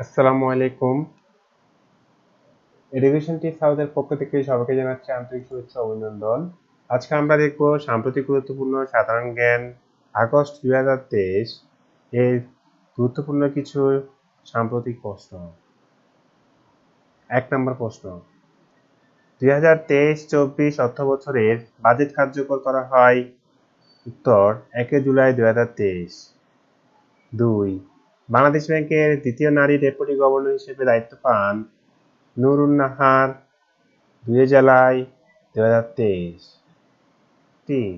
আসসালামু আলাইকুম। Education tips হাউসের পক্ষ থেকে সবাইকে জানাচ্ছি আন্তরিক শুভেচ্ছা ও অভিনন্দন। আজকে আমরা দেখব সাম্প্রতিক গুরুত্বপূর্ণ সাধারণ জ্ঞান আগস্ট 2023 এর গুরুত্বপূর্ণ কিছু সাম্প্রতিক প্রশ্ন। 1 নম্বর প্রশ্ন, 2023-24 অর্থবছরের বাজেট কার্যকর করা হয়। উত্তর 1 জুলাই 2023। 2. বাংলাদেশ ব্যাংকের দ্বিতীয় নারী ডেপুটি গভর্নর হিসেবে দায়িত্ব পান নুরুন নাহার 2 জুলাই 2023। 3.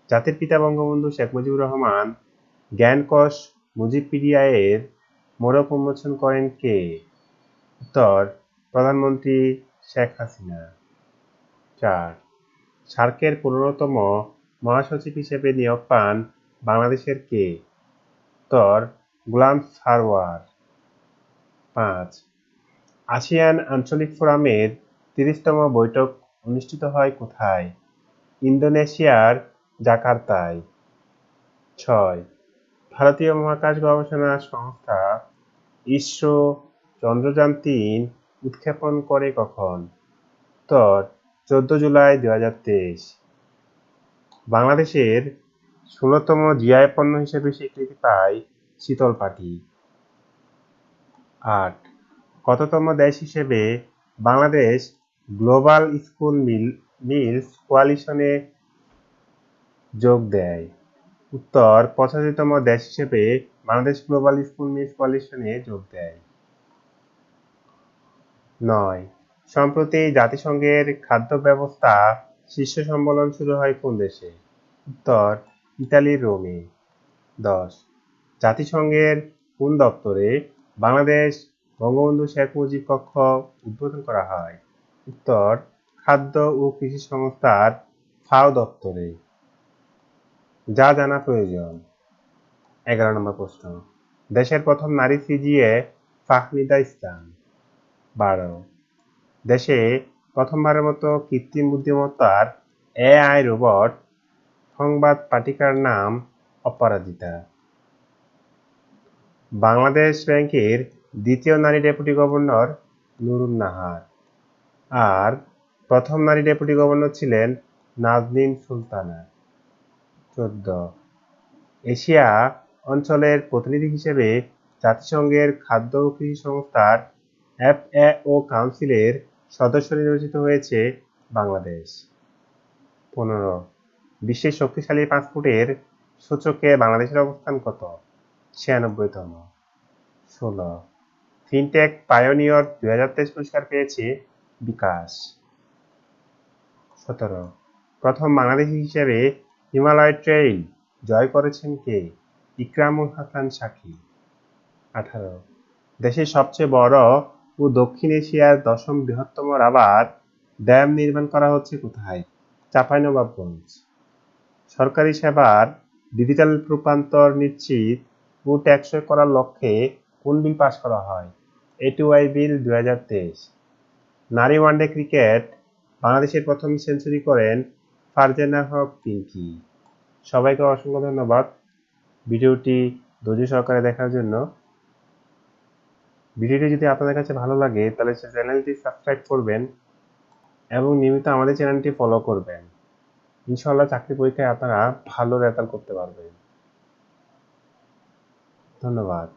জাতির পিতা বঙ্গবন্ধু শেখ মুজিবুর রহমান জ্ঞানকোষ মুজিবপিডিয়া এর মোড়ক উন্মোচন করেন কে? উত্তর প্রধানমন্ত্রী শেখ হাসিনা। 4. সার্কের 15তম মহাসচিব হিসেবে নিয়োগ পান বাংলাদেশের কে? উত্তর গোলাম সারওয়ার। 5. আসিয়ান আঞ্চলিক ফোরামের 30তম বৈঠক অনুষ্ঠিত হয় কোথায়? ইন্দোনেশিয়ার জাকার্তায়। 6. ভারতীয় মহাকাশ গবেষণা সংস্থা ইসরো চন্দ্রযান-3 উৎক্ষেপণ করে কখন? উত্তর 14 জুলাই 2023। বাংলাদেশের 16তম জিআই পণ্য হিসেবে স্বীকৃতি পায় শীতল পাটি। 8. কততম দেশ হিসেবে বাংলাদেশ গ্লোবাল স্কুল মিলস কোয়ালিশনে যোগ দেয়? উত্তর 85তম দেশ হিসেবে বাংলাদেশ গ্লোবাল স্কুল মিলস কোয়ালিশনে যোগ দেয়। 9. সম্প্রতি জাতিসংঘের খাদ্য ব্যবস্থা শীর্ষ সম্মেলন শুরু হয় কোন দেশে? উত্তর ইতালির রোমে। 10. জাতিসংঘের কোন দপ্তরে বাংলাদেশ বঙ্গবন্ধু শেখ মুজিব কক্ষ উদ্বোধন করা হয়? উত্তর খাদ্য ও কৃষি সংস্থার ফাও দপ্তরে। যা জানা প্রয়োজন। 11 নম্বর প্রশ্ন, দেশের প্রথম নারী সিজিএ ফাহমিদা ইসলাম। 12. দেশে প্রথমবারের মতো কৃত্রিম বুদ্ধিমত্তার এআই রোবট সংবাদ পাঠিকার নাম অপরাজিতা। বাংলাদেশ ব্যাংকের দ্বিতীয় নারী ডেপুটি গভর্নর নুরুন নাহার। আর প্রথম নারী ডেপুটি গভর্নর ছিলেন নাজনীন সুলতানা। 14. এশিয়া অঞ্চলের প্রতিনিধি হিসেবে জাতিসংঘের খাদ্য ও কৃষি সংস্থার FAO কাউন্সিলের সদস্য নির্বাচিত হয়েছে বাংলাদেশ। 15. বিশ্বের শক্তিশালী পাসপোর্টের সূচকে বাংলাদেশের অবস্থান কত? 96তম। 16. ফিনটেক পায়োনিয়র 2023 পুরস্কার পেয়েছে বিকাশ। 17. প্রথম বাংলাদেশী হিসেবে হিমালয় ট্রেইল জয় করেছেন কে? ইকরামুল হাসান সাকি। 18. দেশের সবচেয়ে বড় ও দক্ষিণ এশিয়ার 10ম বৃহত্তম রাবার ড্যাম নির্মাণ করা হচ্ছে কোথায়? চাঁপাইনবাবগঞ্জ। সরকারি সেবার ডিজিটাল রূপান্তর নিশ্চিত ও টেকসই করার লক্ষ্যে কোন বিল পাস করা হয়? A2I বিল 2023। নারী ওয়ানডে ক্রিকেট বাংলাদেশের প্রথম সেঞ্চুরি করেন ফারজানা হক পিঙ্কি। সবাইকে অসংখ্য ধন্যবাদ ভিডিওটি ধৈর্য সহকারে দেখার জন্য। ভিডিওটি যদি আপনাদের কাছে ভালো লাগে তাহলে চ্যানেলটি সাবস্ক্রাইব করবেন এবং নিয়মিত আমাদের চ্যানেলটি ফলো করবেন। ইনশাআল্লাহ চাকরি পরীক্ষায় আপনারা ভালো রেজাল্ট করতে পারবেন। ধন্যবাদ।